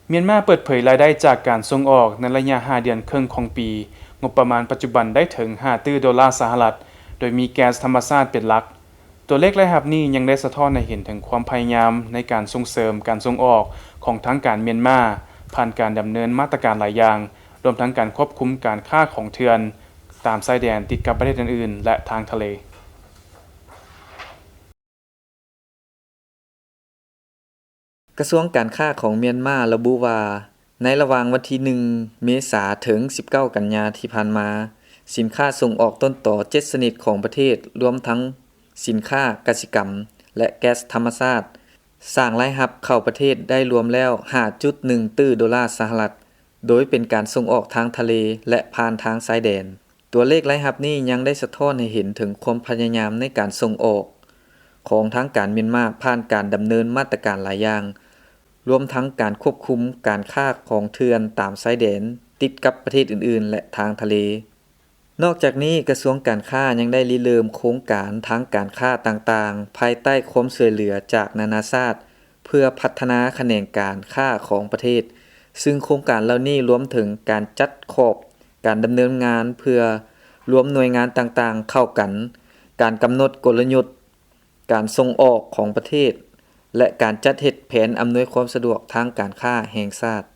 เมียนมาเปิดเผยรายได้จากการส่งออกในระยะ5เดือนครึ่งของปีงบประมาณปัจจุบันได้ถึง5ตื้อดอลลาร์สหรัฐโดยมีแก๊สธรรมชาติเป็นหลักตัวเลขรายรับนี้ยังได้สะท้อนให้เห็นถึงความพยายามในการส่งเสริมการส่งออกของทางการเมียนมาผ่านการดำเนินมาตรการหลายอย่างรวมทั้งการควบคุมการค้าของเถื่อนตามชายแดนติดกับประเทศอื่นๆและทางทะเลกระทรวงการค้าของเมียนมาระบุว่าในระหว่างวันที่1เมษายนถึง19กันยายนที่ผ่านมาสินค้าส่งออกต้นต่อ7ชนิดของประเทศรวมทั้งสินค้ากสิกรรมและแก๊สธรรมชาติสร้างรายรับเข้าประเทศได้รวมแล้ว 5.1 ตื้อดอลลาร์สหรัฐโดยเป็นการส่งออกทางทะเลและผ่านทางชายแดนตัวเลขรายรับนี้ยังได้สะท้อนให้เห็นถึงความพยายามในการส่งออกของทางการเมียนมาผ่านการดำเนินมาตรการหลายอย่างรวมทั้งการควบคุมการค้าของเถื่อนตามชายแดนติดกับประเทศอื่นๆและทางทะเลนอกจากนี้กระทรวงการค้ายังได้ริเริ่มโครงการทางการค้าต่างๆภายใต้ความช่วยเหลือจากนานาชาติเพื่อพัฒนาแขนงการค้าของประเทศซึ่งโครงการเหล่านี้รวมถึงการจัดขอบการดำเนินงานเพื่อรวมหน่วยงานต่างๆเข้ากันการกำหนดกลยุทธ์การส่งออกของประเทศและการจัดเฮ็ดแผนอำนวยความสะดวกทางการค้าแห่งชาติ